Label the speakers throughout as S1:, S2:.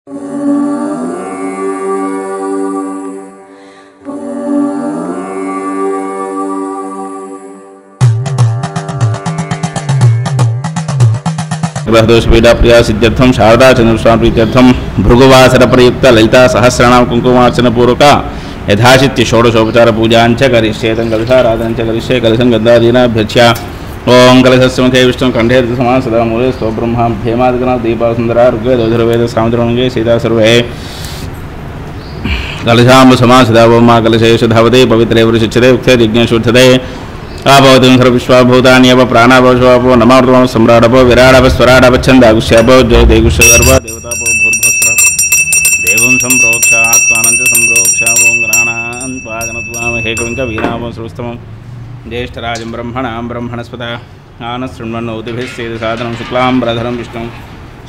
S1: ग्रहदोषपीडा प्रिया सिद्ध्यर्थम शारदा चंद्रस्वामी प्रीत्यर्थम भृगुवासर प्रयुक्त ललिता सहस्रनाम कुंकुमार्चन पूर्वक यथाशित्य षोडशोपचार पूजांच करिष्ये कलशाराधनंच करिष्ये कलशं गन्धादीनाभ्यर्च्य ओं कलशस्मुखे विष्णु कंठे समान सदा मूले स्व ब्रह्मा भेमादिगणा दीपा सुंदरा ऋग्वेद सामद्रंगे सीता सर्वे कलशांब समा सदा ब्रह्मा कलशेष धावते पवित्रे वृषिच्यते उक्ते जिज्ञासुर्थते आभवति सर्वविश्वाभूतान्यव प्राणावशोपो नमार्तम सम्राडपो विराडप स्वराडप छंदागुष्यपो जय देगुष्य सर्व देवतापो भूर्भस्र देवं संप्रोक्ष आत्मानं च संप्रोक्ष ओं गणानां पागनत्वामहे कविं कवीनामो श्रुस्तमं ज्येष्ठराजं ब्रह्मणां ब्रह्मणस्पत आनशृण्वन्नोतिभिः सेदसादनं शुक्लाम्बरधरं विष्णुं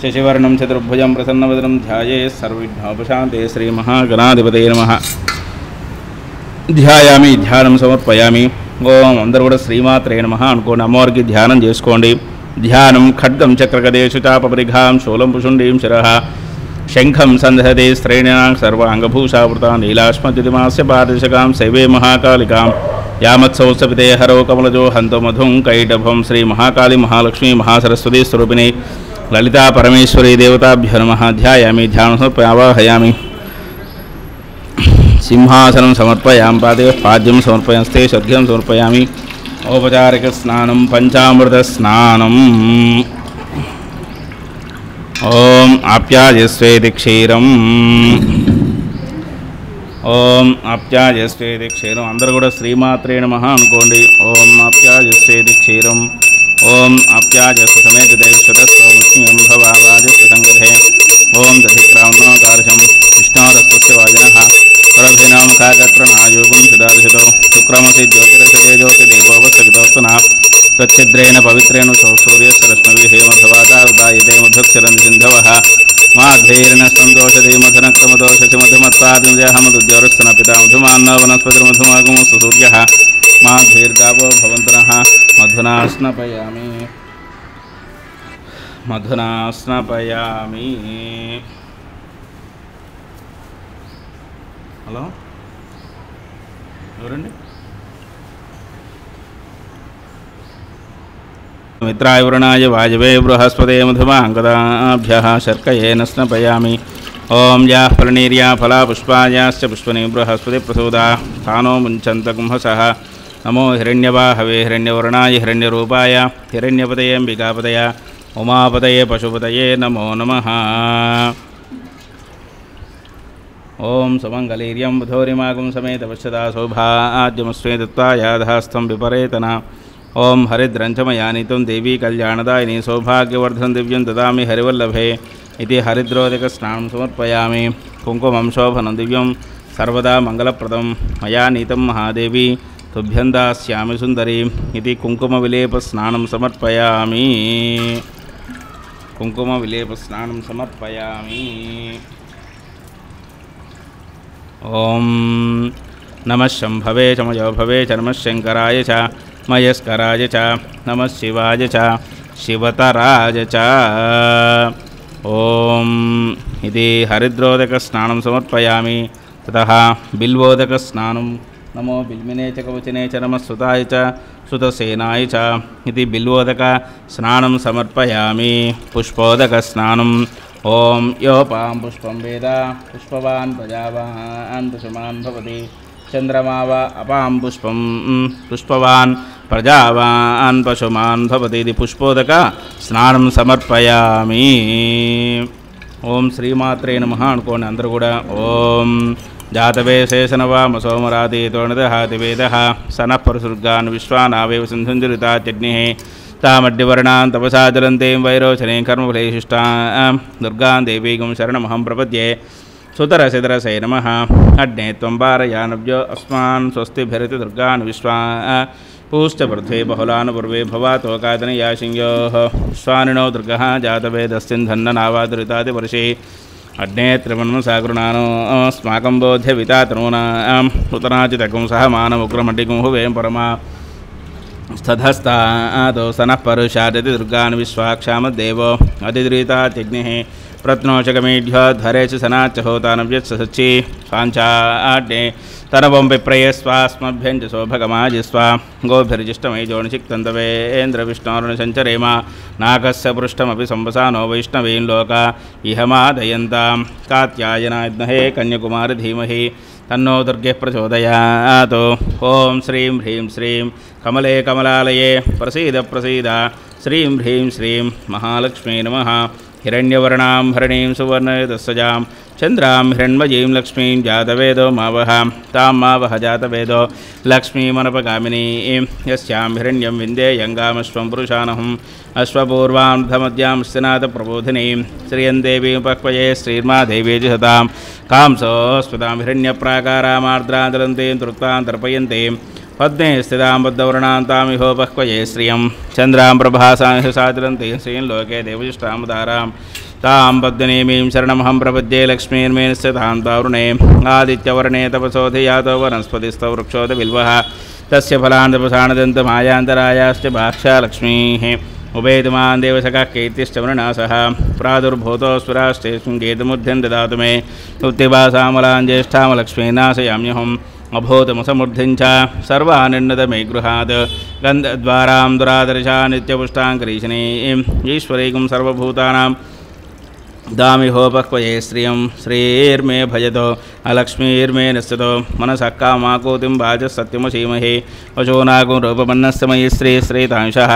S1: शशिवर्णं चतुर्भुजं प्रसन्नवदनं ध्यायेत् सर्वविघ्नोपशान्ते श्रीमहागणाधिपतये नमः। ध्यायामि ध्यानं समर्पयामि। ఓం అందరూ కూడా శ్రీమాత్రే నమః అనుకోండి, అమ్మవారికి ధ్యానం చేసుకోండి. ధ్యానం ఖడ్గం చక్రగదేషు చాపపరిఘాం శూలం పుషుండీం శిరః శంఖం సందహతే శ్రేణినాం సర్వాంగభూషావృతాం నీలాశ్మతిమాస్య పాదశకాం శైవే మహాకాళికాం యామత్సౌత్సవితే హరో కమలజో హంతో మధుం కైటభం శ్రీ మహాకాళి మహాలక్ష్మీ మహాసరస్వతీ స్వరూపిణి లలితా పరమేశ్వరీ దేవతాభ్యో నమః. ధ్యాయామి ధ్యానం ఆవాహయామి. सिंहासनं समर्पयामि पादे पाद्यं समर्पयामि शर्घ्यं समर्पयामि. औपचारिकस्नानं पञ्चामृतस्नानम्. ओम आप्यायस्वेति क्षीरम्. ओम आप्यायस्वेति क्षीरम्. अंदरू कूडा श्रीमात्रे नमः अनुकोंडि. ओम आप्यायस्वेति क्षीरम्. ओम आप्यायस्व समेत देवशतस्वमुष्यं भवावादिप्रसंगधे. ओम दधिक्रामणकारशं विष्णोरस्वस्य वाजिनः प्रभिनामुखागत्रनायोगं सुदादशतो शुक्रमसि ज्योतिरसतेजोतिदेवोपस्थगितोस्तुना तच्छिद्रेण पवित्रेण सूर्यस्य रश्मिभिः हेमधवातारुदायते मधुक्षरन्ति सिन्धवः माध्वेर्न सन्तोषते मधुनक्रमदोषसि मधुमत्पादिन्द्रियहमदुद्योरस्तन पिता मधुमान्नो वनस्पतिर्मधुमागमस्तु सूर्यः माध्वेर्गावो भवन्तनः मधुना स्नपयामि. मधुना स्नपयामि. హలో ఎవరండి? మిత్రాయ వరుణాయ వాజవే బృహస్పతే మధుమాంగదాభ్యః శర్కయేన స్నపయామి. ఓం యాః ఫలనీర్యా ఫలా పుష్పాయాశ్చ పుష్పని బృహస్పతి ప్రసూదా తానో ముంచంత కుంభసః. నమో హిరణ్యవాహవే హిరణ్యవర్ణాయ హిరణ్యరూపాయ హిరణ్యపతయే అంబికాపతయ ఉమాపతయే పశుపతయే నమో నమః. ओम सुमंगलीर्यं बुधौरिमागं समेत पश्यता सौभाग्यमस्मे दत्त्वा याधास्थं विपरेतना. ओम हरिद्रंचमयानितं देवी कल्याणदायिनी सौभाग्यवर्धनं दिव्यं ददामि हरिवल्लभे इति हरिद्रोदकस्नानं समर्पयामि. कुङ्कुमं शोभनं दिव्यं सर्वदा मङ्गलप्रदं मया नीतं महादेवी तुभ्यं दास्यामि सुन्दरी इति कुङ्कुमविलेपस्नानं समर्पयामि. कुङ्कुमविलेपस्नानं समर्पयामि. ओम नमः शंभवे चमयो भवे च नमः शंकराय च मयस्कराय च नमः शिवाय च शिवतराय च. ओम इति हरिद्रोदकस्नानं समर्पयामि. ततः बिल्वोदकस्नानं नमो बिल्मिने च कवचने च नमः सुताय च सुतसेनाय च इति बिल्वोदकस्नानं समर्पयामि. पुष्पोदकस्नानं ओम योपां पुष्पं वेद पुष्पवान् प्रजावान् पशुमान् भवति. चंद्रमा वा अपां पुष्पं पुष्पवान् प्रजावान् पशुमान् भवति इति पुष्पोदक स्नानं समर्पयामि. ओम श्रीमात्रे नमः अनुकोंడి అందరూ కూడా. ओम जातवे शेषनवाम सोमरातीतोणदहातिवेदः सनः परसुर्गान् विश्वानावेव सिन्धुञ्जरितात्यग्निः तामड्यवर्णान् तपसा जलन्तीं वैरोचने कर्मफलैशिष्टां दुर्गां देवीं शरणमहं प्रपद्ये. सुतरसितरसे नमः. अग्ने त्वं वारयानव्यो अस्मान् स्वस्तिभिरिति दुर्गान् विश्वा पूश्च पृथ्वी बहुलान् पूर्वे भवातो कादनयाशिंयोः स्वानिनो दुर्गः जातवेदस्सिन्धन्ननावादुरितादिवर्षे अग्ने त्रिमन्मसागृणानो अस्माकं बोध्यविता तनूनां उतनाचितकं सह मानमुग्रमटिकुं हुवें परमा स्तधस्तादो सनः परुषादति दुर्गान् विश्वाक्षामदेवो अतिद्रीतात्यग्निः प्रत्नोचकमेढ्यो ध्वरेच सनाच्च होतानव्यत्स सच्ची स्वाञ्चाड्ये तनवं विप्रयस्वास्मभ्यञ्जसो भगमाजिस्वा गोभिर्जिष्टमयिजोनिषिक्तन्तवेन्द्रविष्णोरुणसञ्चरेम नाकस्य पृष्ठमपि संवसानो वैष्णवीन् लोका इहमादयन्तां कात्यायनायद्महे कन्याकुमारी धीमहि तन्नो दुर्गे प्रचोदयात्। ओं श्रीं ह्रीं श्रीं कमले कमलालये प्रसीद प्रसीद श्रीं ह्रीं श्रीं महालक्ष्मी नमः। हिरण्यवर्णां हरणीं सुवर्णदस्सजां चन्द्रां हिरण्मयीं लक्ष्मीं जातवेदो मावह तां मावह जातवेदो लक्ष्मीमनपगामिनीं यस्यां हिरण्यं विन्देयङ्गामश्वं पुरुषानहम् अश्वपूर्वां स्नातप्रबोधिनीं श्रियं देवीं पक्वये श्रीर्मा देवी जहतां कांसोऽस्पदां हिरण्यप्राकारामार्द्रान्तरन्तीं तृप्तां तर्पयन्तीं पद्मे स्थितां बद्धवर्णां तामिहोपक्वये श्रियं चन्द्रां प्रभासां साचरन्तीं श्रीं लोके देवजिष्ठामुदारां तां पद्मनेमीं शरणमहं प्रपद्ये लक्ष्मीर्मेण स्थितां तारुणे आदित्यवर्णे तपसोऽधियातो वनस्पतिस्थो वृक्षोऽथ बिल्वः तस्य फलान्तपसाणदन्तमायान्तरायाश्च भाक्षा लक्ष्मीः उभेदुमान् देवसखः कीर्तिश्च वृणासः प्रादुर्भूतोऽस्फुराश्चे शृङ्गेतुमुद्यं ददातु मे उत्तिभासामलां ज्येष्ठां लक्ष्मीनाशयाम्यहम् अभूतमुसमूर्धिं च सर्वानिर्णत मे गृहात् गन्धद्वारां दुरादर्शा नित्यपुष्टाङ्करीशिनीं ईश्वरीं सर्वभूतानां दामिहोपक्वये श्रियं श्रीर्मे भजतो अलक्ष्मीर्मे निश्चितो मनसः कामाकोतिं वाचसत्यमसीमहे वचोनागुं रूपमन्नस्य मयि श्रीतांशः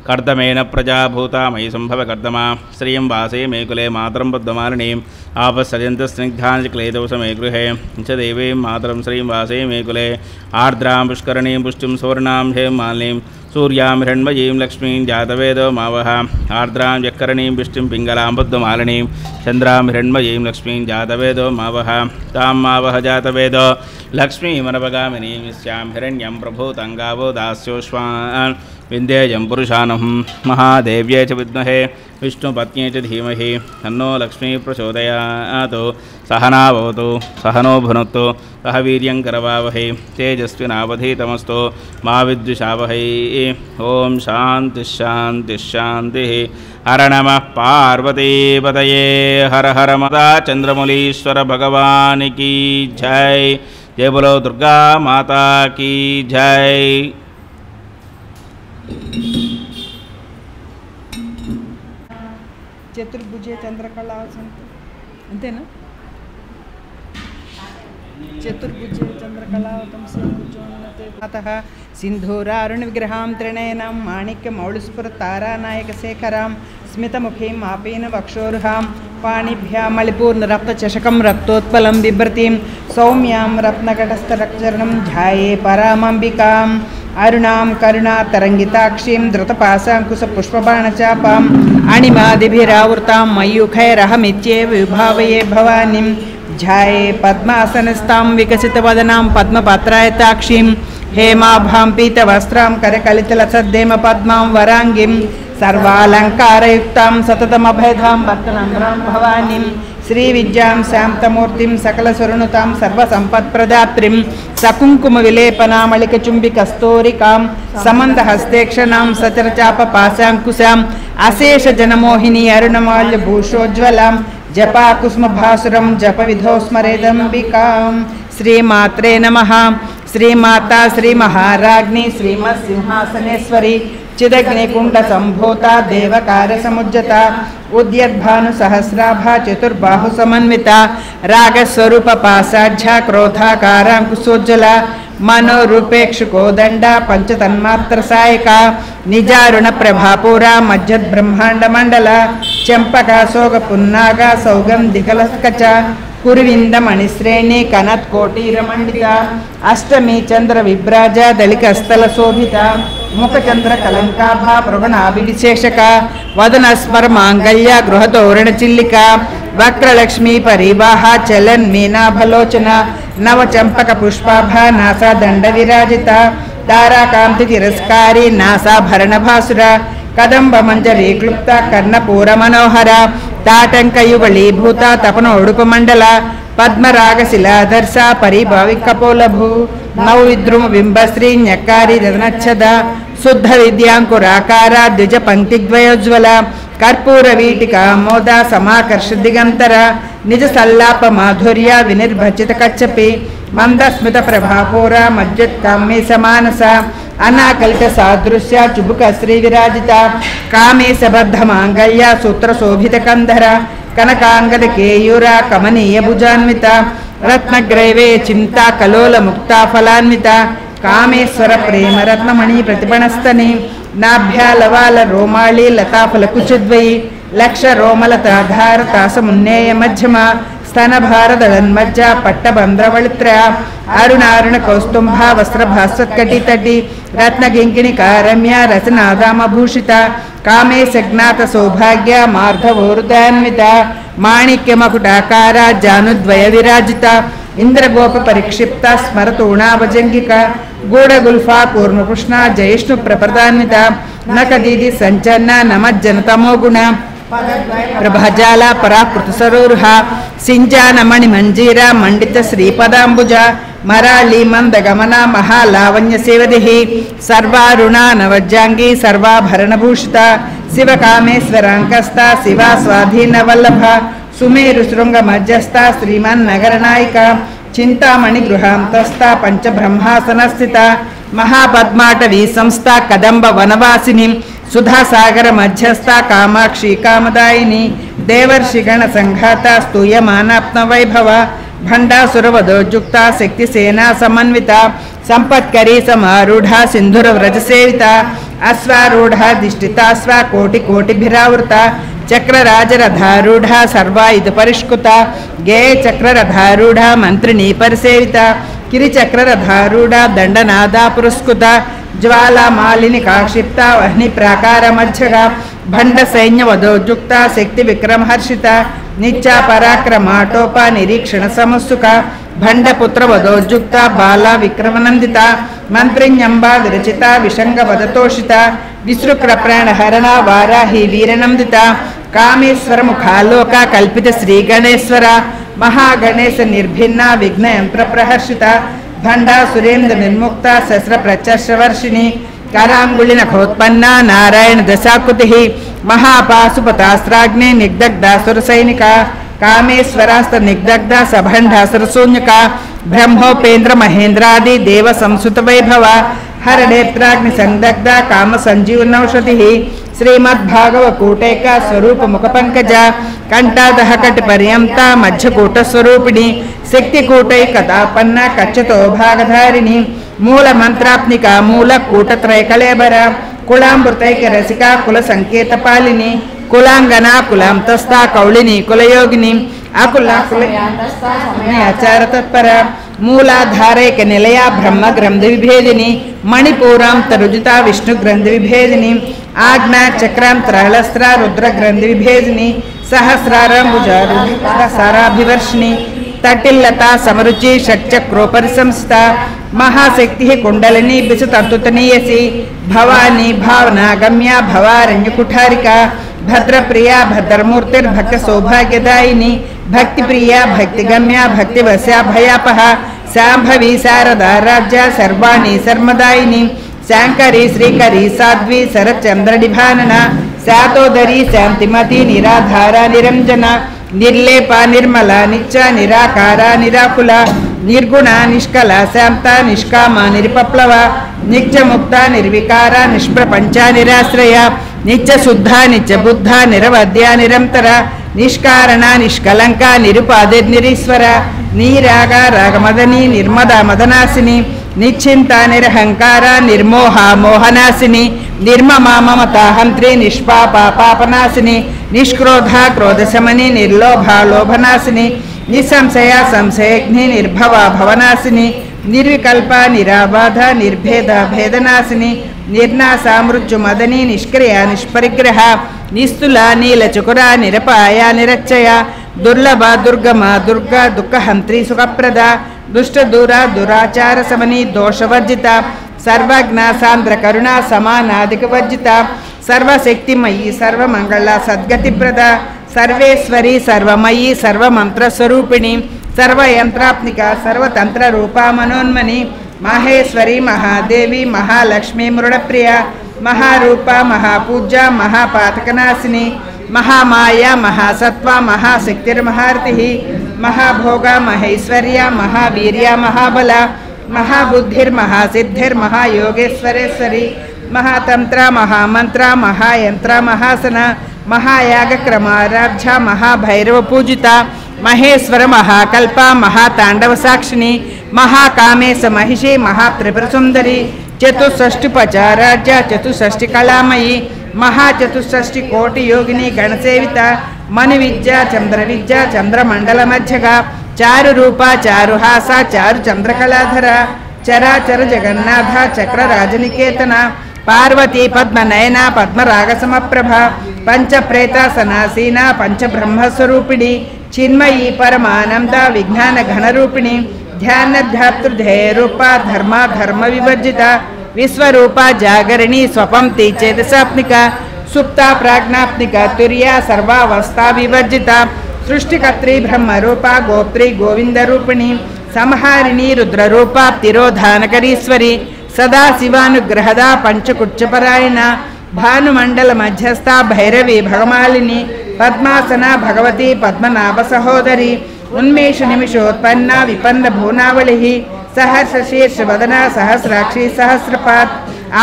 S1: कर्दमेन प्रजाभूता मयि सम्भवकर्दमा श्रियं वासे मे कुले मातरं पद्ममालिनीम् आपस्सर्यन्तस्निग्धान् क्लेदवस मे गृहे च देवीं मातरं श्रीं वासे मे कुले आर्द्रां पुष्करणीं पुष्टिं सुवर्णां हेमालिनीं सूर्यां हिरण्मयीं लक्ष्मीं जातवेदो मावह आर्द्रां यक्करणीं पुष्टिं पिङ्गलां पद्ममालिनीं चन्द्रां हिरण्मयीं लक्ष्मीं जातवेदो मावह तां मावह जातवेदो लक्ष्मीमनपगामिनीं यस्यां हिरण्यं प्रभूतङ्गावो दास्योश्वान् विन्ध्येयं पुरुषानहं महादेव्ये च विद्महे विष्णुपत्न्ये च धीमहि तन्नो लक्ष्मी प्रचोदयात्। सहना भवतु सहनो भुनक्तु सह वीर्यं करवावहै तेजस्विनावधीतमस्तु मा विद्विषावहै। ओं शान्तिः शान्तिः शान्तिः। हर नमः पार्वतीपतये हर हर मदा चन्द्रमौलीश्वर भगवान् की जय। जय बोलो दुर्गा माता की जय।
S2: चतुर्भुजे चंद्रकला अंतेना चतुर्भुजे चंद्रकलावतं सिंधुजोन्नते अतः सिंधूरारुण विग्रहां त्रिनयनां माणिक्यमौलिस्फुरतारानायकशेखरां स्मितमुखीं मापेन वक्षोरुहां पाणिभ्यां मलिपूर्णरक्तचषकं रक्तोत्पलं बिभ्रतीं सौम्यां रत्नकटस्थरक्चरणं ध्याये परामम्बिकाम् अरुणां करुणातरङ्गिताक्षीं धृतपाशाङ्कुशपुष्पबाणचापाम् अणिमादिभिरावृतां मयूखैरहमित्येव विभावये भवानीं ध्याये पद्मासनस्थां विकसितवदनां पद्मपत्रायताक्षीं हेमाभां पीतवस्त्रां करकलितलसद्देमपद्मां वराङ्गीं सर्वालङ्कारयुक्तां सततमभयधां भक्तनम्रां भवानीं श्रीविद्यां शान्तमूर्तिं सकलसुरनुतां सर्वसम्पत्प्रदात्रीं सकुङ्कुमविलेपनामलिकचुम्बिकस्तोरिकां समन्दहस्तेक्षणां सचरचापपाशाङ्कुशाम् अशेषजनमोहिनी अरुणमाल्यभूषोज्ज्वलां जपाकुस्मभासुरं जपविधौ स्मरेदम्बिकां। श्रीमात्रे नमः। श्रीमाता श्रीमहाराज्ञी श्रीमत्सिंहासनेश्वरी चिदग्निकुण्डसम्भूता देवकारसमुज्जता उद्यद्भानुसहस्राभा चतुर्बाहुसमन्विता रागस्वरूपपासाढ्या क्रोधाकाराङ्कुशोज्ज्वला मनोरूपेक्षुकोदण्डा पञ्चतन्मात्रसायिका निजारुणप्रभापूरा मज्जद्ब्रह्माण्डमण्डला चम्पकाशोकपुन्नागा सौगन्धिकलस्कच कुरुविन्दमणिश्रेणी कनत्कोटीरमण्डिता अष्टमी चन्द्रविभ्राजा दलिकस्थलशोभिता मुखचन्द्रकलङ्काभा प्रगुणाभिविशेषका वदनस्मरमाङ्गल्या गृहतोरणचिल्लिका वक्रलक्ष्मी परिवाहा चलन्मीनाभलोचना नवचम्पकपुष्पाभा नासादण्डविराजिता ताराकान्तितिरस्कारी नासाभरणभासुरा कदम्बमञ्जरीक्लुप्ता कर्णपूरमनोहरा ताटङ्कयुगलीभूता तपनोडुपमण्डला పద్మరాగశిలాదర్శ పరిభావికపోలభూ నౌవిద్రుమ బింబశ్రీ న్యక్కారి రదనచ్చద శుద్ధ విద్యాంకురాకార ద్విజ పంక్తిద్వయోజ్వల కర్పూర వీటిక మోద సమాకర్ష దిగంతర నిజ సల్లాప మాధుర్య వినిర్భజిత కచ్చపి మందస్మిత ప్రభాపూర మజ్జత్కామ్య సమానస అనాకలిత సాదృశ్య చుబుక శ్రీ విరాజిత కామేశబద్ధ మాంగళ్య సూత్ర శోభిత కంధర కనకాంగద కేయూర కమనీయ భుజాన్విత రత్నగ్రైవే చింతా కలోల ముక్తా ఫలాన్విత కామేశ్వర ప్రేమ రత్నమణి ప్రతిపణస్తని నాభ్యాలవాల రోమాళి లతాఫల కుచుద్వయి లక్ష రోమలతాధారతాసమున్నేయ మధ్యమ స్తన భారదళన్మజ్జ పట్టబంధ్రవళిత్ర అరుణారుణ కౌస్తుంభ వస్త్రభాస్వత్కటితటి రత్నకింకిణి కారమ్య రసనాదామభూషిత కామేశజ్ఞాత సౌభాగ్య మార్ధవోరుదాన్విత మాణిక్యమకుటాకార జానుద్వయ విరాజిత ఇంద్రగోప పరిక్షిప్త స్మరతూణావజంగిక గూఢగుల్ఫా కూర్మకృష్ణ జయిష్ణు ప్రప్రదాన్విత నకదీది సంచన్న నమజ్జనతమోగుణ ప్రభజాల పరాకృత సరోరుహ సింజానమణి మంజీర మండిత శ్రీపదాంబుజ మరాళి మందగమన మహాలావణ్య సేవదిహి సర్వారుణా నవజ్జాంగి సర్వాభరణభూషిత శివకామేశ్వరాంకస్త శివ స్వాధీన వల్లభ సుమేరు శృంగ మధ్యస్థ శ్రీమన్ నగరనాయిక చింతామణి గృహాంతస్థ పంచబ్రహ్మాసన స్థిత మహాపద్మాటవీ సంస్థ కదంబ వనవాసిని సుధాసాగర మధ్యస్థ కామాక్షి కామదాయిని దేవర్షిగణ సంఘాత స్తూయమానాప్న వైభవ భండాసురవదోజుక్త శక్తి సేనా సమన్విత సంపత్కరీ సమారూఢ సింధుర వ్రజసేవిత అశ్వారూఢ దిష్టితాశ్వ కోటి కోటిభిరావృత చక్రరాజరథారూఢ సర్వాయుధ పరిష్కృత గేయ చక్రరథారూఢ మంత్రిని పరిసేవిత కిరిచక్రరథారూఢ దండనాదా పురస్కృత జ్వాలామాలిని కాక్షిప్త వహ్ని ప్రాకార మధ్యగ భండ సైన్యవదోజుక్త శక్తి విక్రమహర్షిత నిత్యా పరాక్రమాటోప నిరీక్షణ సముత్సుక భండపుత్ర వదోజుక్త బాల విక్రమనందిత మంత్రిణ్యంబా విరచిత విషంగ వదతోషిత విసృక్ర ప్రాణహరణ వారాహి వీరనందిత కామేశ్వర ముఖాలోక కల్పిత శ్రీ గణేశ్వర మహాగణేశ నిర్భిన్న విఘ్న యంత్ర ప్రహర్షిత భండా సురేంద్ర నిర్ముక్త శస్త్ర ప్రచర్షవర్షిణి కరాంగుళి నఖోత్పన్న నారాయణ దశాకృతి మహాపాశుపతాస్త్రాగ్ని నిగ్ధగ్ధాసుర సైనిక కామేశ్వరాస్త నిగ్ధగ్ధ సభండాసుర శూన్యక బ్రహ్మోపేంద్ర మహేంద్రాది దేవ సంస్కృత వైభవ హరనేత్రాగ్ని సందగ్ధ కామ సంజీవనౌషధి శ్రీమద్భాగవ కూటైక స్వరూప ముఖ పంకజ కంఠాదహ కటి పర్యంత మధ్యకూట స్వరూపిణి శక్తి కూటైకతాపన్న కచ్చతో భాగధారిణి మూల మంత్రాత్మిక మూల కూటత్రైకలేబర కులామృతైక రసిక కుల సంకేత పాలిని కులాంగన కులాంతస్థ కౌళిని కులయోగిని అకుల ఆచార తత్పర మూలాధారైక నిలయ బ్రహ్మ గ్రంథ విభేదిని మణిపూరాంత రుజిత విష్ణు గ్రంథ విభేదిని ఆజ్ఞా చక్రాంతరహలస్త్ర రుద్ర గ్రంథ విభేదిని సహస్రారంభుజారాభివర్షిణి తటిల్లత సమరుచి షట్చక్రోపరిసంస్థ మహాశక్తి కుండలిని బిసుతంతుతనీయసి భవాని భావనాగమ్య భవారణ్యకుఠారిక భద్రప్రియ భద్రమూర్తిర్భక్త సౌభాగ్యదాయిని భక్తిప్రియ భక్తిగమ్య భక్తివశ్య భయాపహ శాంభవి శారదా రాజ్య సర్వాణి శర్మదాయిని శాంకరి శ్రీకరి సాధ్వి శరచంద్రడిభానన శాతోదరి శాంతిమతి నిరాధార నిరంజన నిర్లేప నిర్మల నిత్య నిరాకార నిరాకుల నిర్గుణ నిష్కల శాంత నిష్కామ నిరుపప్లవ నిత్యముక్త నిర్వికార నిష్ప్రపంచ నిరాశ్రయ నిత్య శుద్ధ నిత్య బుద్ధ నిరవద్య నిరంతర నిష్కారణ నిష్కలంక నిరుపాదిర్నిరీశ్వర నీరాగ రాగమదని నిర్మద మదనాశిని నిశ్చింత నిరహంకార నిర్మోహ మోహనాశిని నిర్మమా మమతాహంత్రి నిష్పాప పాపనాశిని నిష్క్రోధ క్రోధశమని నిర్లోభ లోభనాశిని నిస్సంశయ సంశయగ్ని నిర్భవ భవనాశిని నిర్వికల్ప నిరాబాధ నిర్భేద భేదనాశిని నిర్నాశ మృత్యుమదని నిష్క్రియ నిష్పరిగ్రహ నిస్తుల నీలచకుర నిరపాయ నిరచ్చయ దుర్లభ దుర్గమ దుర్గ దుఃఖహంత్రి సుఖప్రద దుష్ట దూర దురాచార సమని దోషవర్జిత సర్వజ్ఞ సాంద్ర కరుణ సమానాధిక వర్జిత సర్వశక్తిమయీ సర్వమంగళ సద్గతిప్రద सर्वेश्वरी सर्वमयी सर्वमंत्रस्वरूपिणी सर्वयंत्रात्मिका सर्वतंत्ररूपा मनोन्मणि माहेश्वरी महादेवी महालक्ष्मी मृडप्रिया महारूपा महापूज्या महापातकनाशिनी महामाया महासत्वा महाशक्तिर्महारतिः महाभोगा महेश्वर्या महावीर्या महाबला महाबुद्धिर्महासिद्धिर्महायोगेश्वरेश्वरी महातंत्र महामंत्र महायंत्र महासन महायागक्रमाराध्या महाभैरवपूजिता महेश्वर महाकल्प महातांडव साक्षिणी महाकामेश महिषी महात्रिपुरसुंदरी चतुष्षष्टिपचाराध्या चतुष्षष्टि कलामयी महाचतुष्षष्टि कोटि योगिनी गणसेविता मणि विद्या चंद्रमंडल मध्यगा चारु रूपा चारुहास चारु चंद्रकलाधर चराचर जगन्नाथ चक्र राजनिकेतन पार्वती पद्मनयना पद्मराग समप्रभा पंचप्रेत सनासीना पंचब्रह्मस्वरूपिणी चिन्मयी परमानंद विज्ञान घनरूपिणी ध्यानध्यातृध्येय रूपा धर्मा धर्म विवर्जिता विश्वरूपा जागरिणी स्वपंक्ति चेतसात्मिका सुप्ता प्राज्ञात्मिका तुर्या सर्वावस्था विवर्जिता सृष्टिकर्त्री ब्रह्मरूपा गोत्री गोविंद रूपिणी संहारिणी रुद्ररूपा तिरोधानकरीश्वरी सदा शिवानुग्रहदा पंचकुच्चपरायण भानुमंडल मध्यस्था भैरवी भगमालिनी पद्मासना भगवती पद्मनाभ सहोदरी उन्मेष निमिषोत्पन्ना विपन्न भूनावलिः सहर्ष शीर्ष वदना सहस्राक्षी सहस्रपात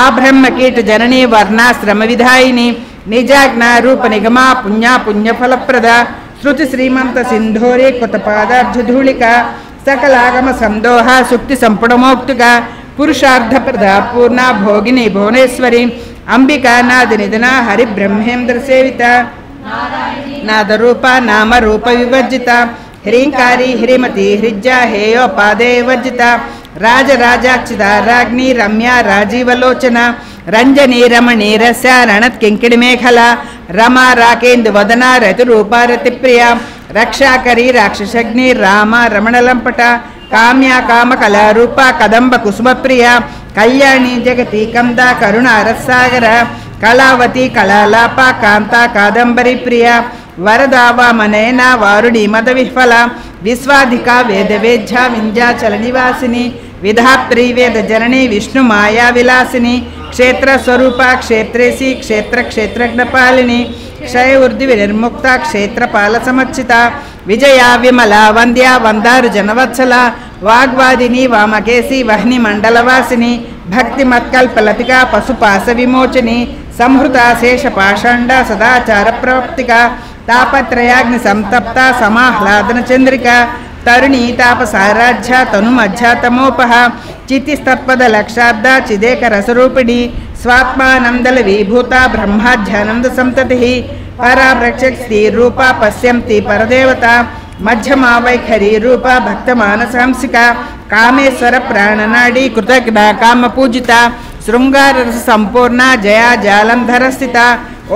S2: आब्रह्म कीट जननी वर्णाश्रम विधायिनी निजाज्ञा रूप निगमा पुण्या पुण्यफलप्रदा श्रुति श्रीमंत सिंधोरे कुतपादार्जुधूलिका सकलागम संदोहा सुक्ति संपुटमोक्तिका पुरुषार्थ प्रदा पूर्णा भोगिनी भुवनेश्वरी अंबिका नाद निधना हरि ब्रह्मेन्द्र सेविता नाद रूपा नाम रूप विवर्जिता ह्रींकारी ह्रीमती हृज्या हेयो पादे वर्जिता राजराजाक्षिता राज्ञी रम्या राजीवलोचना रंजनी रमणी रस्या रणत् किंकिणी मेखला रमा राकेन्दु वदना रतिरूपा रतिप्रिया रक्षाकरी राक्षसग्नि रामा रमणलंपटा काम्या कामकलारूपा कदंब कुसुमप्रिया कल्याणी जगती कंदा करुणा रसागर कलावती कलालापा कांता कादंबरी प्रिया वरदावा मनयना वारुणी मद विह्वला विश्वाधिका वेदवेज्झा विंध्याचल निवासिनी विधात्री वेद जननी विष्णु माया विलासिनी क्षेत्र स्वरूपा क्षेत्रेसी क्षेत्र क्षेत्रज्ञपालिनी क्षय ऊर्धि विनिर्मुक्ता क्षेत्रपाल समर्चिता विजया विमला वंद्या वंदारु जनवत्सला वाग्वादिनी वामकेशी वह्नि मंडलवासिनी भक्ति मत्कल्पलतिका पशुपास विमोचनी संहृता शेष पाषांड सदाचार प्रवक्तिका तापत्रयाग्नि संतप्ता समाह्लादन चंद्रिका तरुणी तापसाराध्या तनुमध्या तमोपह चितिस्तत्पद लक्षाब्दा चिदेक रसरूपिणी स्वात्मानंदल विभूता ब्रह्माध्यानंद संततिः पराप्रक्षक स्थिर रूपा पश्यन्ति परदेवता मध्यमा वैखरी रूपा भक्तमानसहंसिका कामेश्वर प्राणनाडी कृतज्ञा काम पूजिता श्रृंगार रस संपूर्णा जया जालंधर स्थिता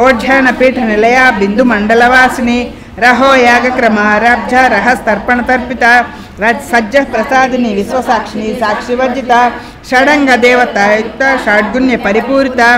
S2: ओढ़्यान पीठ निलया बिंदु मंडलवासिनी रहो याग क्रमाराब्जा रहस्तर्पण तर्पिता सज्ज प्रसादिनी विश्वसाक्षिणी साक्षी वर्जिता षडंग देवता युक्त षड्गुण्य परिपूरिता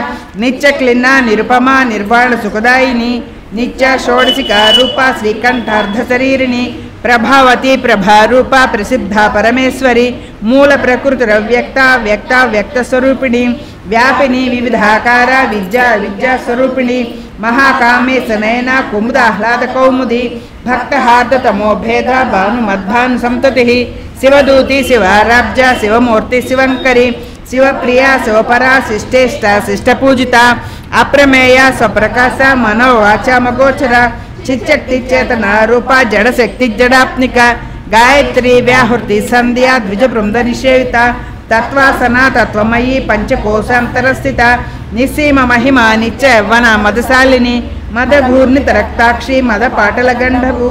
S2: नित्य क्लिन्ना निरुपमा निर्वाण सुखदायिनी नित्य षोडशिका रूपा श्रीकंठार्ध शरीरिणी प्रभावती प्रभारूपा प्रसिद्धा परमेश्वरी मूल प्रकृतिरव्यक्ता व्यक्ता व्यक्त स्वरूपिणी व्यापिनी विविधाकारा विद्या विद्या स्वरूपिणी महाकामेश नयना कुमुदाह्लाद कौमुदी भक्तहार्द तमोभेद भानु मद्भानु संततिः शिवदूती शिवाराब्जा शिवमूर्ति शिवंकरी शिवप्रिया शिवपरा शिष्टेष्टा शिष्टपूजिता अप्रमेया स्वप्रकाश मनोवाचा मगोचरा चिच्चक्ति चेतना रूपा जड़ शक्ति जड़ात्मिका गायत्री व्याहृति संध्या द्विज वृंद निषेविता तत्वासना तत्वमयी पंचकोशांतर स्थिता निसीम महिमा नित्य यौवना मदशालिनी मदघूर्णित रक्ताक्षी मद पाटल गंधभू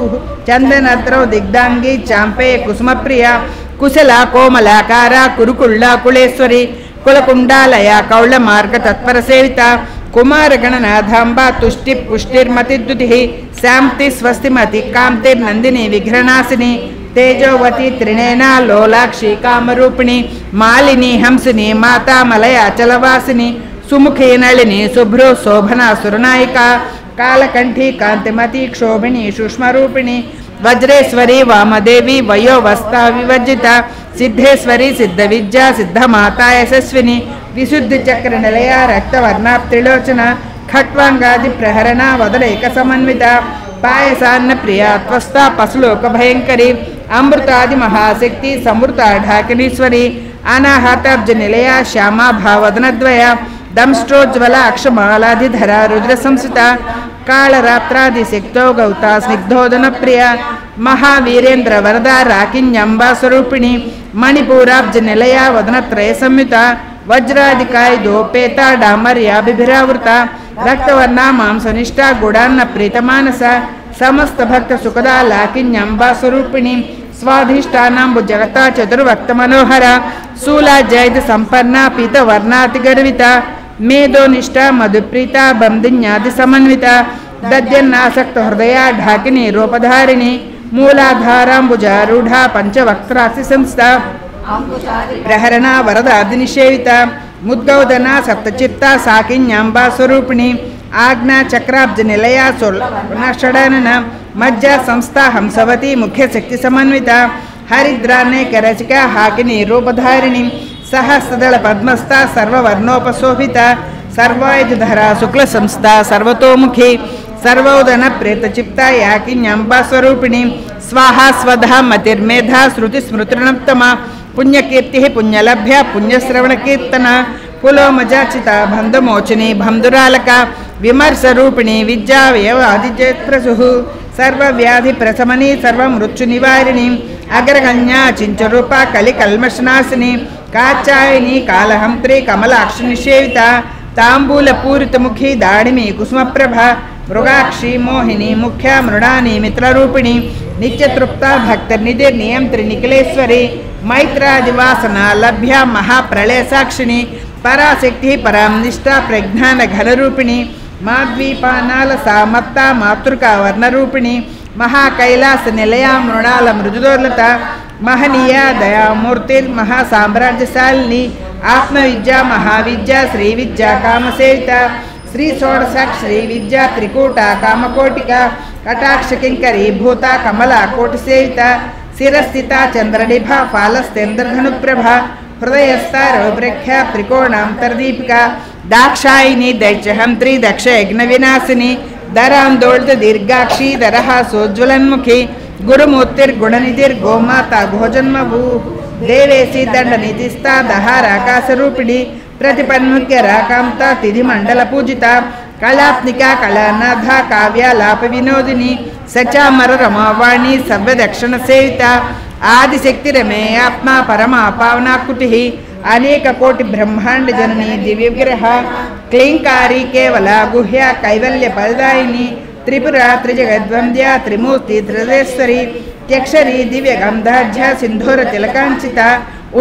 S2: चंदनद्रौ दिग्धांगी चांपे कुसुम प्रिया कुशला कोमलाकारा कुरुकुल्ला कुलेश्वरी कुलकुंडालया कौल मार्ग तत्पर सेविता कुमार गणनाथांबा तुष्टि पुष्टिर्मतिद्युतिः शांति स्वस्तिमति कांतिर्नंदिनी विघ्ननाशिनी तेजोवती त्रिनेना लोलाक्षी कामरूपिणी मालिनी हंसिनी माता मलया चलवासिनी सुमुखी नलिनी शुभ्रो शोभना सुरनायिका कालकंठी कांतिमती क्षोभिणी सूक्ष्मरूपिणी वज्रेश्वरी वामदेवी वयोवस्था विवर्जिता सिद्धेश्वरी सिद्धविद्या सिद्धमाता यशस्विनी विशुद्धि चक्र निलया रक्तवर्णा त्रिलोचना खट्वांगादि प्रहरणा वदलेक समन्विता पायसान्न प्रिया त्वस्ता पशुलोक भयंकरी अमृतादि महाशक्ति समृता ढाकिनीश्वरी अनाहताब्ज निलया श्यामा भावदनद्वया दंष्ट्रोज्वला अक्षमालाधिधरा रुद्र संसिता कालरात्रादि सिक्तो गौता स्निग्धोदन प्रिया महावीरेन्द्र वरदा राकिन्यंबा स्वरूपिणी मणिपूराब्ज निलया वदनत्रय संयुता वज्रादिकाय दोपेता डामर्याभिरावृता रक्तवर्णा मांसनिष्ठा गुडान्न प्रीतमानसा समस्त भक्त सुखदा लाकिन्यंबा स्वरूपिणी स्वाधिष्ठानांबु जगता चतुर्भक्त मनोहरा शूला जयद संपन्ना पीतवर्णाति गर्विता मेधोनिष्ठा मधुप्रीता बंदिन्यादि समन्विता दद्यन्नासक्त हृदया ढाकिनी रूपधारिणी मूलाधारांबुजारूढ़ा पंचवक्त्रासि संस्था प्रहरणा वरदादि निषेविता मुद्गौदना सप्तचित्ता साकिन्यांबा स्वरूपिणी आज्ञा चक्राब्ज निलया षडनन मज्जा संस्था हंसवती मुख्य शक्ति समन्विता हरिद्राने करचिका हाकिनी रूपधारिणी सहस्रदल पद्मस्था सर्ववर्णोपशोभिता सर्वायुधरा शुक्ल संस्था सर्वतोमुखी सर्वोदन प्रेतचित्ता याकिन्यंबा स्वरूपिणी स्वाहा स्वधा मतिर्मेधा श्रुति स्मृतिर्नप्तमा पुण्यकीर्ति पुण्यलभ्या पुण्यश्रवण कीर्तन पुलोमजाचिता बंधमोचनी बंधुरालका विमर्श रूपिणी विद्या व्यवादिजयप्रसुः सर्वव्याधि प्रशमनी सर्वमृत्यु निवारिणी अग्रगण्या चिंचरूपा कलिकल्मषनाशिनी काचायनी कालहंत्री कमलाक्ष निषेविता तांबूल पूरित मुखी दाड़िमी कुसुमप्रभा मृगाक्षी मोहिनी मुख्या मृणानी मित्ररूपिणी नित्यतृप्ता भक्तनिधि नियंत्री निखिलेश्वरी मैत्रादिवासना लभ्या महाप्रलय साक्षिणी पराशक्ति परामनिष्ठा प्रज्ञान घनरूपिणी माद्वीपानाल सामत्ता मातृका वर्णरूपिणी महाकैलास निलया मृणाल मृदुदोर्लता महनीया दयामूर्ति महासाम्राज्यशालिनी आत्मविद्या महाविद्या श्रीविद्या कामसेविता श्री षोडशाक्षरी विद्या त्रिकूटा कामकोटिका कटाक्ष किंकरी भूता कमला कोटिसेविता शिरस्थिता चंद्रनिभा फालस्तेन्द्रधनुप्रभा हृदयस्था रौब्रख्या त्रिकोणांतरदीपिका दाक्षायिनी दैत्यहंत्री दक्ष यज्ञ विनाशिनी दरांदोलित दीर्घाक्षी दरहा सोज्वलन्मुखी गुरुमूर्तिर्गुणनिधिर्गोमाता भोजन्मभू देवेशी दंडनिधिस्था दहाराकाशरूपिणी प्रतिपन्मुख्य राकांता तिथिमंडल पूजिता कलात्मिका कलानाथा काव्यालाप विनोदिनी सचामर रमावाणी सव्यदक्षिण सेविता आदिशक्ति रमेयात्मा परमा पावना कुटिः अनेक कोटि ब्रह्मांड जननी दिव्य विग्रह क्लींकारी केवला गुह्या कैवल्य फलदायिनी त्रिपुरा त्रिजगद्वंद्या त्रिमूर्ति त्रिदेश्वरी त्यक्षरी दिव्य गंधाढ्या सिंधूर तिलकांचिता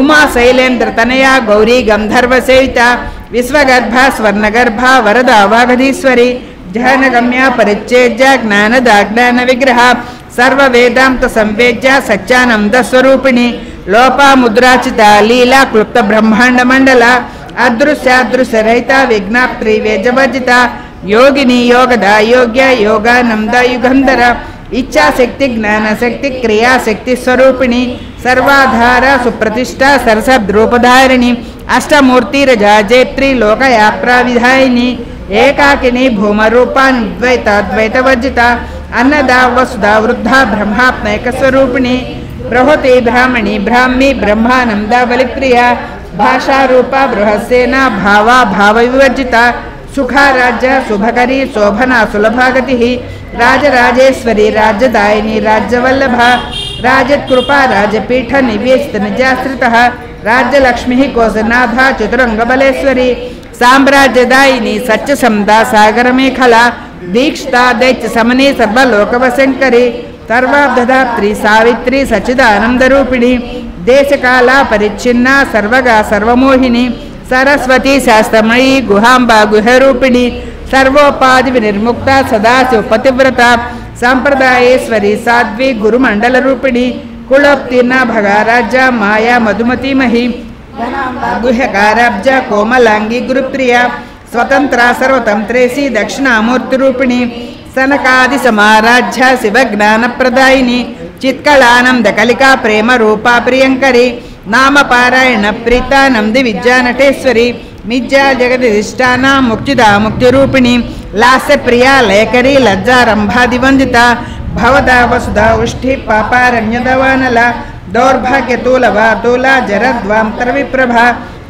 S2: उमा शैलेन्द्र तनया गौरी गंधर्व सेविता विश्वगर्भा स्वर्णगर्भा वरदा वागधीश्वरी जहनगम्या परिच्छेद्या ज्ञानदाज्ञान विग्रह सर्व वेदांत संवेद्या सच्चानंद स्वरूपिणी लोपा मुद्राचिता लीला क्लुप्त ब्रह्मांड मंडला अदृश्यादृश्य रहिता विज्ञाप्त्री वेजवर्जिता योगिनी योगदा योग्य योगानंद युगंधर इच्छा शक्ति ज्ञान शक्ति क्रिया शक्ति स्वरूपिणी सर्वाधारा सुप्रतिष्ठा सरसद्रूपधारिणी अष्टमूर्ति रजाजेत्री लोकयात्रा विधायिनी एकाकिनी भूमरूपा द्वैताद्वैतवर्जिता अन्नदा वसुधा वृद्धा ब्रह्मात्मैक स्वरूपिणी प्रहृति ब्राह्मणी ब्राह्मी ब्रह्मानंदा बलिप्रिया भाषा रूपा बृहस्सेना भावा भाव विवर्जिता सुखा राज्य शुभकरी शोभना सुलभागति राजराजेश्वरी राज्यदायिनी राज्यवल्लभा राजकृपा राजपीठ निवेशित निजाश्रितः राज्यलक्ष्मी कोसनाथा चतुरंगबलेश्वरी साम्राज्यदायिनी सच्चसमदा सागर मेखला दीक्षिता दैत्य समनी सर्वलोकवशंकरी सर्वाब्धदात्री सावित्री सच्चिदानंद रूपिणी देशकाला परिच्छिन्ना सर्वगा सर्वमोहिनी सरस्वती शास्त्रमयी गुहांबा गुहरूपिणी सर्वोपाधि विनिर्मुक्ता सदाशिव पतिव्रता संप्रदायेश्वरी साध्वी गुरुमंडल रूपिणी कुलोत्तीर्णा भगाराज्या माया मधुमती मही गुह्यकाराब्जा कोमलांगी गुरुप्रिया स्वतंत्रा सर्वतंत्रेसी दक्षिणामूर्तिरूपिणी सनकादि समाराध्या शिवज्ञानप्रदायिनी चित्कलानंदकलिका प्रेम रूपा प्रियंकरी नाम पारायण प्रीता नंदि विद्या नटेश्वरी मिज्जा जगदिष्टानां मुक्तिदा मुक्तिरूपिणी लास्य प्रिया लेकरी लज्जारंभादिवंदिता भवदा वसुधा उष्टि पापारण्यदवानला दौर्भाग्यतूलवातूला जरद्वांतरविप्रभा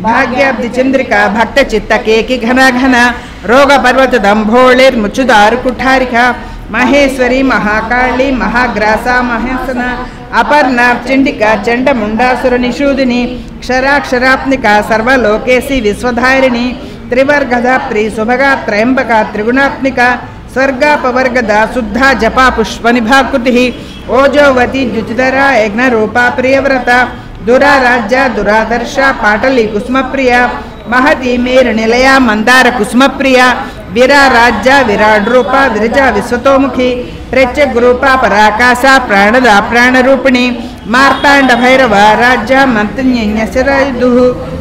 S2: भाग्याब्धि चंद्रिका भक्त चित्त केकि घना घना रोग पर्वत दंभोलिर्मुचुदारु कुठारिका महेश्वरी महाकाली महाग्रासा महेसना अपर्णा चिंडिका चंडमुंडासुर निषूदिनी क्षराक्षरात्मिका सर्वलोकेसी विश्वधारिणी त्रिवर्गधात्री सुभगा त्रयंबका त्रिगुणात्मिका स्वर्गापवर्गदा शुद्धा जपा पुष्पनिभाकृतिः ओजोवती द्युतिधरा यज्ञरूपा प्रियव्रता दुराराज्या दुरादर्शा पाटली कुसुमप्रिया महती मेरुनिलया मंदार कुसुमप्रिया विराराज्या विराट रूपा विरजा विश्वतोमुखी प्रत्यग्रूपा पराकाशा प्राणदा प्राणरूपिणी मार्तांड भैरव राज्या मंत्रन्यस्यरायुधुः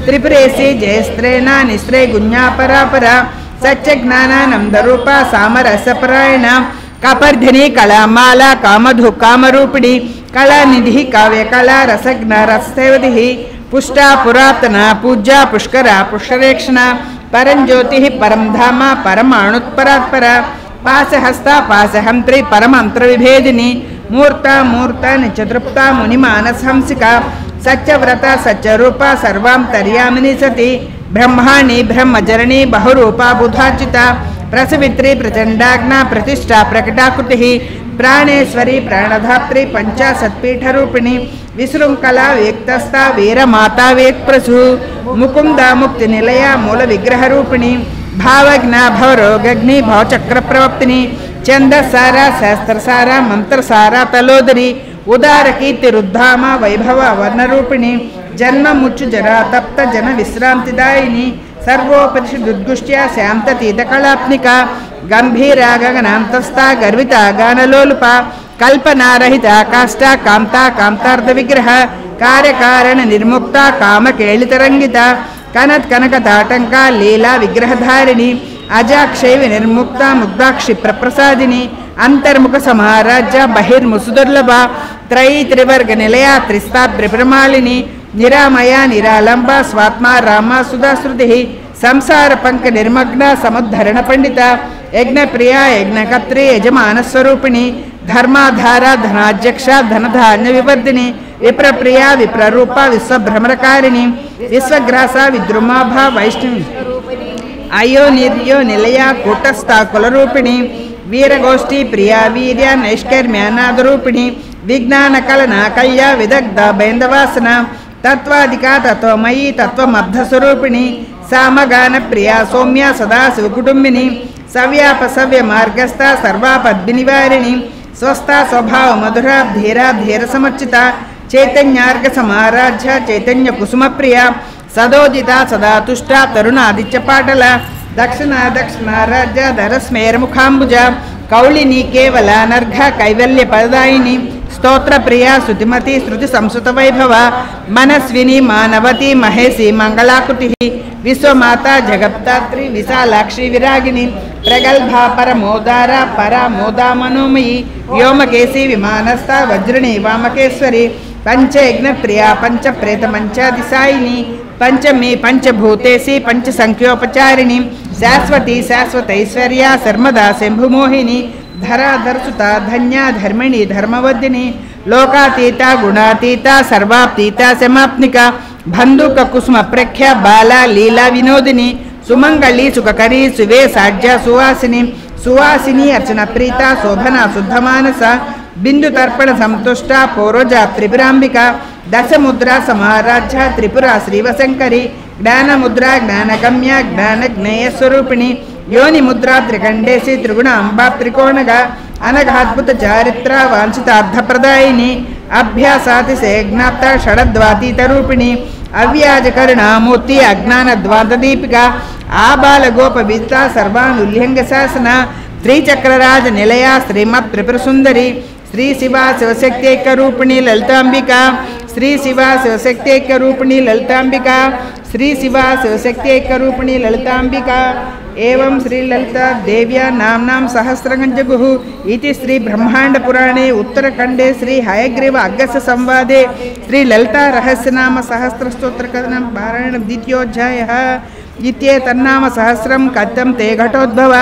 S2: त्रिपुरेशी जयस्त्रेना निस्रे गुञ्ञा परापरा सत्यज्ञानानंद रूपा सामरसपरायण कपर्धिनी कलामाला कामधु कामरूपिणी कलानिधि काव्यकला रसज्ञ रससेवधिः पुष्टा पुरातना पूज्या पुष्करा पुष्करेक्षणा परंज्योति परम धामा परमाणुत्परात्परा पाशहस्ता पाशहंत्री परमंत्र विभेदिनी मूर्ता मूर्ता निचतृप्ता मुनिमानसहंसिका सत्यव्रता सत्यरूपा सर्वांतर्यामिनी सती ब्रह्माणि ब्रह्मजरणी बहुरूपा बुधाचिता प्रसवित्री प्रचंडाग्ना प्रतिष्ठा प्रकटाकृतिः प्राणेश्वरी प्राणधात्री पंचाशत्पीठरूपिणी विशृंखला वेक्तस्था वीरमाता वेत्प्रसु मुकुंदा मुक्ति निलया मूल विग्रह रूपिणी भावज्ञा भवरोगग्नि भवचक्र प्रवर्तिनी छंदसारा शास्त्रसारा मंत्रसारा तलोदरी उदार कीर्ति रुद्धामा वैभव वर्णरूपिणी जन्म मुच्चु जरा तप्त जन विश्रांतिदायिनी सर्वोपनिषदुद्गुष्ट्या शांततीतकलात्मिका गंभीरा गगनांतस्था गर्विता गानलोलुपा कल्पनारहिता काष्ठा कांता कांतार्ध विग्रह कार्यकारण निर्मुक्ता कामकेलितरंगिता कनत कनक ताटंका लीला विग्रहधारिणी अजाक्षैव निर्मुक्ता मुग्धाक्षि प्रप्रसादिनी अंतर्मुख समाराज्य बहिर्मुसुदुर्लभा त्रयी त्रिवर्ग निलया त्रिस्ता त्रिपुरमालिनी निरामया निरालंबा स्वात्मा रामा सुधाश्रुतिः संसार पंक निर्मग्ना समुद्धरण पंडिता यज्ञ प्रिया यज्ञकर्त्री यजमान स्वरूपिणी धर्माधारा धनाध्यक्षा धनधान्य विवर्धिनी विप्रप्रिया विप्ररूपा विश्वभ्रमरकारिणी विश्वग्रासा विद्रुमाभा वैष्णवी अयो निर्यो निलया कूटस्था कुलरूपिणी वीरगोष्ठी प्रिया वीर्य नैष्कर्म्यानादरूपिणी विज्ञान कलना कल्या विदग्धा बैंदवासना तत्वाधिका तत्वमयी तत्वमब्धस्वरूपिणी सामगान प्रिया सौम्या सदा शिवकुटुंबिनी सव्यापसव्य मार्गस्था सर्वापद्भिनिवारिणी स्वस्था स्वभाव मधुरा धीरा धीर समर्चिता चैतन्यार्घ समाराध्य चैतन्य कुसुम प्रिया सदोदिता सदा तुष्टा तरुणादित्य पाटल दक्षिणा दक्षिणाराज्य धरस्मेर मुखांबुजा कौलिनी केवलानर्घ कैवल्य पदायिनी स्तोत्र प्रिया श्रुतिमती श्रुति संस्कृत वैभव मनस्विनी मानवती महेशी मंगलाकृतिः विश्वमाता जगत्तात्री विशालाक्षी विरागिनी प्रगल्भा परमोदारा परामोदा मनोमयी व्योमकेशी विमानस्था वज्रिणी वामकेश्वरी पंचयज्ञ प्रिया पंच प्रेत पंचादिशायिनी पंचमी पंचभूतेशी पंच संख्योपचारिणी शाश्वती शाश्वतैश्वर्या सर्मदा शंभुमोहिनी धराधरसुता धन्या धर्मिणी धर्मवर्धिनी लोकातीता गुणातीता सर्वाप्तीता समाप्निका बंधुक कुसुम प्रख्या बाला लीला विनोदिनी सुमंगली सुखकरी सुवे साज्या सुवासिनी सुवासिनी अर्चना प्रीता शोभना शुद्धमानसा बिंदु तर्पण संतुष्टा पौरोजा त्रिपुरांबिका दशमुद्रा समाराध्य त्रिपुरा श्रीवशंकरी ज्ञानमुद्रा ज्ञानगम्या ज्ञानज्ञेय स्वरूपिणी योनि मुद्रा त्रिकंडेशी त्रिगुण अंबा त्रिकोणगा अनघाद्भुत चारित्र वांछितार्थप्रदायिनी अभ्यासातिशय ज्ञाप्ता षडद्वातीत रूपिणी अव्याज करुणामूर्ति अज्ञानद्वांत दीपिका आबाल गोपविद्ता सर्वानुल्यंग शासना त्रिचक्रराज निलया श्रीमत् त्रिपुर सुंदरी श्री शिवा शिवशक्त्यैक रूपिणी ललितांबिका श्री शिवा शिवशक्त्यैक रूपिणी ललितांबिका श्री शिवा शिवशक्त्यैक रूपिणी ललितांबिका एवं श्रीललिता देव्या नाम्नां सहस्रं जगुः इति श्री ब्रह्माण्डपुराणे उत्तरखण्डे श्री हयग्रीव अगस्त्य संवादे श्रीललिता रहस्यनाम सहस्रस्तोत्रकथनं पारायणं द्वितीयोऽध्यायः। इत्येतन्नाम सहस्रं कथं ते घटोद्भव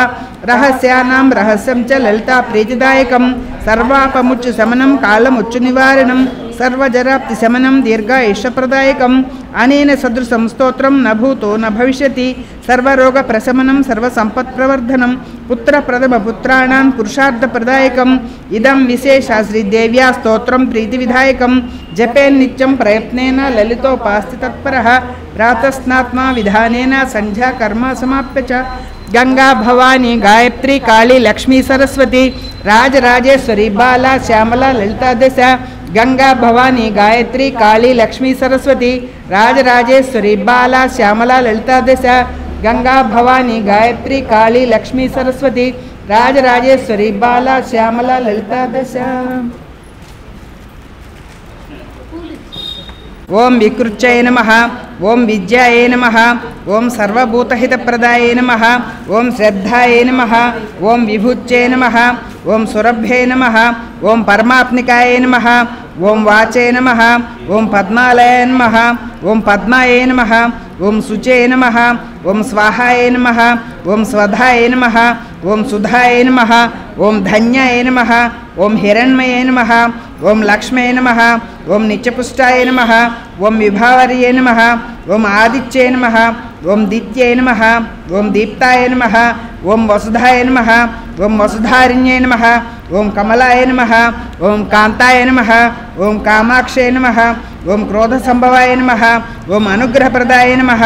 S2: रहस्यानां रहस्यं च ललिता प्रीतिदायकं सर्वापमुच्च समनं कालमुच्च निवारणं सर्वजराप्ति समनं दीर्घायुष्यप्रदायकम् अनेन सदृशं स्तोत्रं न भूतो न भविष्यति सर्वरोगप्रशमनं सर्वसम्पत्प्रवर्धनं पुत्रप्रथमपुत्राणां पुरुषार्थप्रदायकम् इदं विशेषा श्रीदेव्या स्तोत्रं प्रीतिविधायकं जपे नित्यं प्रयत्नेन ललितोपास्ति तत्परः प्रातस्नात्मा विधानेन संध्या कर्म समाप्य च गंगा भवानी गायत्री काली लक्ष्मी सरस्वती राजराजेश्वरी बाला श्यामला ललिता दश गंगा भवानी गायत्री काली लक्ष्मी सरस्वती राजराजेश्वरी बाला श्यामला ललिता दश गंगा भवानी गायत्री काली लक्ष्मी सरस्वती राजराजेश्वरी बाला श्यामला ललिता दश। ओम विकृत्यै नमः ओम विद्यायै नमः ओम सर्वभूतहितप्रदायै नमः ओम श्रद्धायै नमः ओम विभुत्यै नमः ओम सुरभ्यै नमः ओम परमात्मिकायै नमः ओम वाचे नमः ओम पद्मालये नमः ओम पद्मायै नमः ओम शुचे नमः ओम स्वाहाय नमः ओम स्वधाय नमः ओम सुधाय नमः ओम धन्याय नमः ओम हिरण्मये नमः ओम लक्ष्मे नमः ओम नित्यपुष्टाय नमः ओम विभावर्ये नमः ओम आदित्ये नमः ओम दित्ये नमः ओम दीप्ताय नमः ओम वसुधाय नमः ओम वसुधारिण्ये नमः ओम कमलाय नमः ओम कांताय नमः ओम कामाक्षे नमः ओम क्रोधसंभवाय नमः ओम अनुग्रहप्रदाय नमः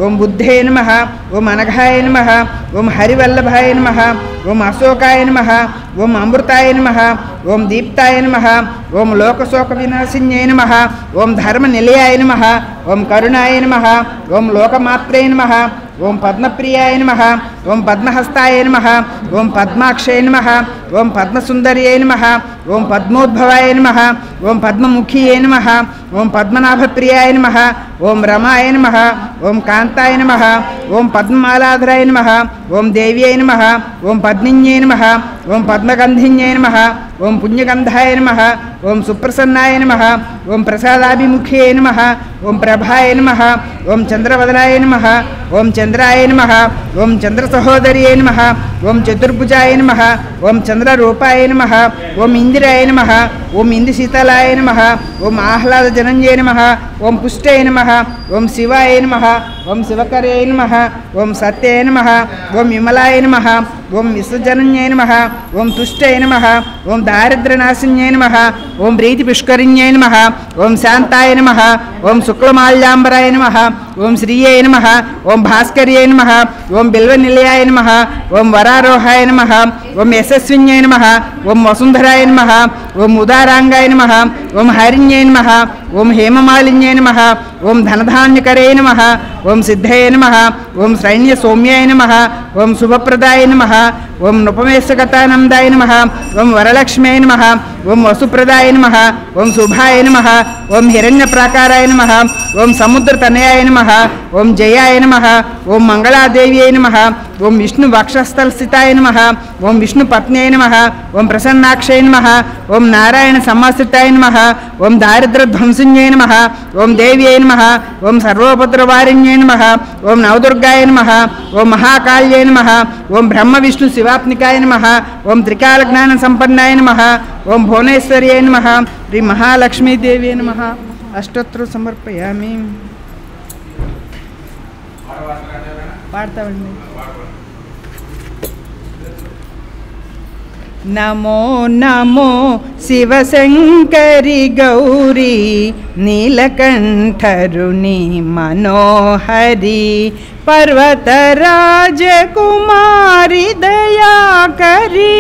S2: ओम बुद्धे नमः ओम अनघाय नमः ओम हरिवल्लभाय नमः ओम अशोकाय नमः ओम अमृताय नमः ओम दीप्ताय नमः ओम लोकशोकविनाशिन्ये नमः ओम धर्मनिलयाय नमः ओम करुणाय नमः ओम लोकमात्रे नमः ओम पद्मप्रियाय नमः ओम पद्महस्ताय नमः ओम पद्माक्षे नमः ओम पद्मसुंदर्ये नमः ओम पद्मोद्भवाय नमः ओम पद्ममुखिये नमः ओम पद्मनाभप्रियाय नमः ओम रमाय नमः ओम कांताय नमः ओम पद्ममालाधराय नमः ओम देव्यै नमः ओम पद्मिन्ये नमः ओम पद्मगंधिन्ये नमः ओम पुण्यगंधाय नमः ओम सुप्रसन्नाय नमः ओम प्रसादाभिमुख्ये नमः ओम प्रभाय नमः ओम चंद्रवदनाय नमः ओम चंद्राय नमः ओम चंद्रसहोदर्ये नमः ओम चतुर्भुजाय नमः ओम चंद्ररूपाय नमः ओम इंदिराय नमः ओम इंद्रशीतलाय नमः ओम आह्लादजनन्ये नमः ओम पुष्टये नमः ओम शिवाय नमः ओम शिवकरे नमः ओम सत्ये नमः ओम विमलाय नमः ओम विश्वजनन्ये नमः ओम तुष्टे नमः ओम दारिद्र्यनाशिन्ये नमः ओम प्रीतिपुष्करिण्ये नमः ओम शांताय नमः ओम शुक्लमाल्याम्बराय नमः ओम श्रीये नमः ओम भास्कर्ये नमः ओम बिल्वनिलयाय नमः ओम वरारोहाय नमः ओम यशस्विन्ये नमः ओम वसुंधराय नमः ओम उदारांगाय नमः ओम हरिण्ये नमः ओम हेममालिन्ये नमः ओम धनधान्यकरे नमः ओम सिद्धये नमः ओम सैन्यसौम्याय नमः ओम शुभप्रदाय नमः ओम नृपमेशगतानंदाय नमः ओम वरलक्ष्म्यै नमः ओम वसुप्रदाय नमः ओम शुभाय नमः ओम हिरण्यप्राकाराय नमः ओम समुद्रतनयाय नमः ओम जयाय नमः ओम मंगलादेव्यै नमः ओम विष्णु वक्षस्थलस्थिताय नमः ओम विष्णुपत्न्यै नमः ओम प्रसन्नाक्षय नमः ओम नारायण समाश्रिताय नमः ओम दारिद्र्यध्वंसिन्यै नमः ओम देव्यै नमः ओम सर्वोपद्रवारिण्यै नमः ओम नवदुर्गाय नमः ओम महाकाल्यै नमः ओम ब्रह्म विष्णु शिवात्मिकाय नमः ओम त्रिकालज्ञान संपन्नाय नमः ओम भुवनेश्वर्यै नमः श्री महालक्ष्मी देव्यै नमः अष्टोत्तर समर्पयामि। पाडतावंడి। नमो नमो शिवशंकरी गौरी नीलकंठरुणी मनोहरी पर्वतराजकुमारी दयाकरी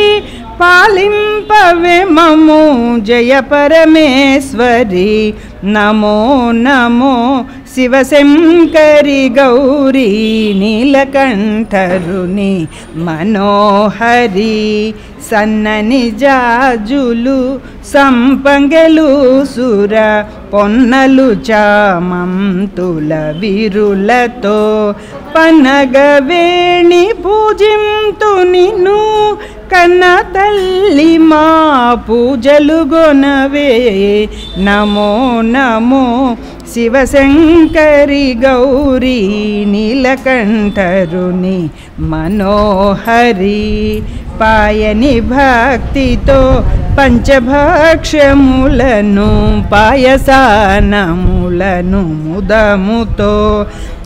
S2: पालिंपवे ममो जय परमेश्वरी। नमो नमो शिवशंकरी गौरी नीलकंठरुणी मनोहरी సన్నని జాజులు సంపంగెలు సుర పొన్నలు చామంతుల విరులతో పనగవేణి పూజింతు నిన్ను కన్న తల్లి మా పూజలు గొనవే నమో నమో శివశంకరి గౌరీ నీలకంఠరుని మనోహరి పాయని భక్తితో పంచభక్షములను పాయసానములను ముదముతో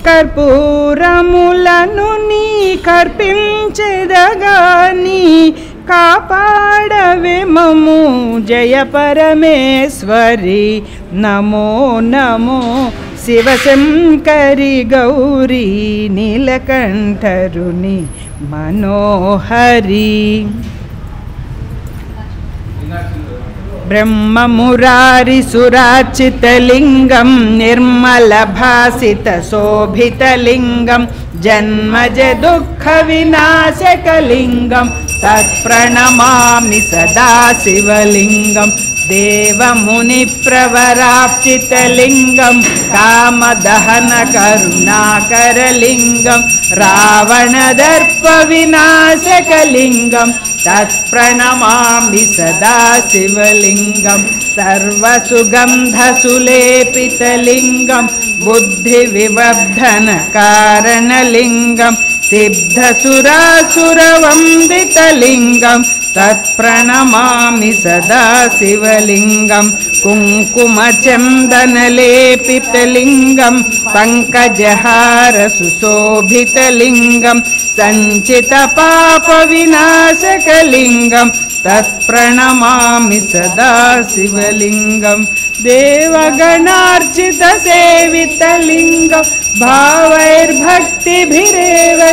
S2: కర్పూరములను నీ కర్పించెదగాని కాపాడవే మము జయ పరమేశ్వరి నమో నమో శివశంకరి గౌరీ నీలకంఠరుని మనోహరి బ్రహ్మమురారి సురాచితలింగం నిర్మల భాసిత శోభితలింగం జన్మజ దుఃఖ వినాశకలింగం తత్ప్రణమామి సదా శివలింగం దేవముని ప్రవరాప్తితలింగం కామదహన కరుణాకరలింగం రావణదర్ప వినాశకలింగం తత్ప్రణమామి సదా శివలింగం సర్వసుగంధసులేపితలింగం బుద్ధివివర్ధన కారణలింగం సిద్ధసురాసురవందితలింగం తత్ప్రణమామి సదా శివలింగం కుంకుమచందనలేపితలింగం పంకజహార సుశోభితలింగం సంచిత పాప వినాశకలింగం తత్ప్రణమామి సదా శివలింగం దేవగణార్చిత సేవితలింగం భావైర్భక్తిభిరేవ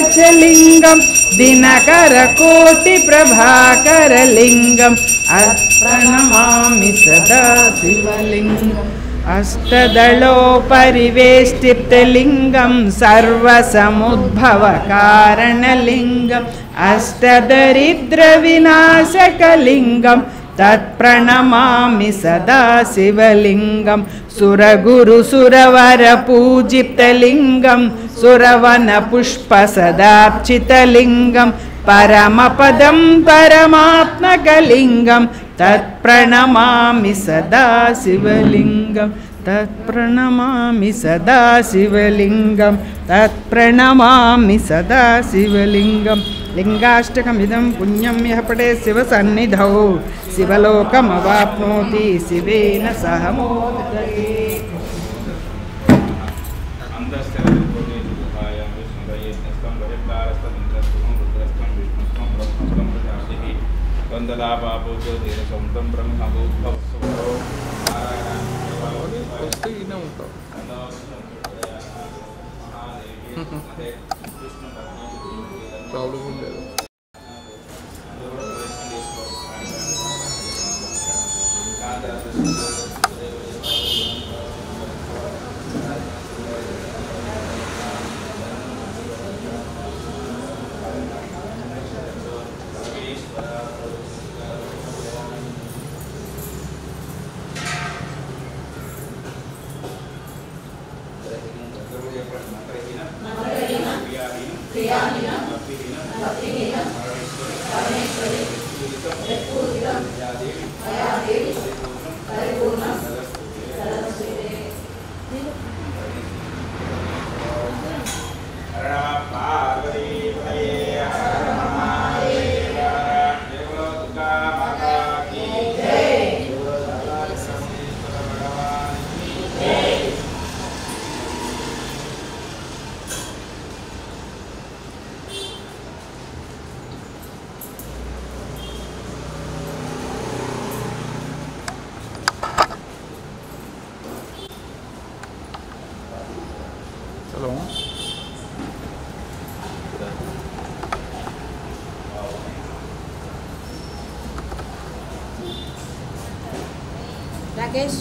S2: చ లింగం దినకర కోటి ప్రభాకరలింగం ప్రణమామి సదా శివలింగం అష్టదళోపరివేష్టితలింగం సర్వసముద్భవకారణలింగం అష్టదరిద్ర వినాశకలింగం తత్ప్రణమామి సదా శివలింగం సురగురు సురవర పూజితలింగం సురవన పుష్ప సదార్చితలింగం పరమపదం పరమాత్మకలింగం తత్ప్రణమామి సదా శివలింగం తత్ప్రణమామి సదా శివలింగం తత్ప్రణమామి సదా శివలింగం లింగాష్టకమిదం పుణ్యం యః పఠే శివ సన్నిధౌ శివలోకమవాప్నోతి శివేన సహ మోదతే
S3: ప్రాబ్లం ఉండేది హలో
S4: రాకేష్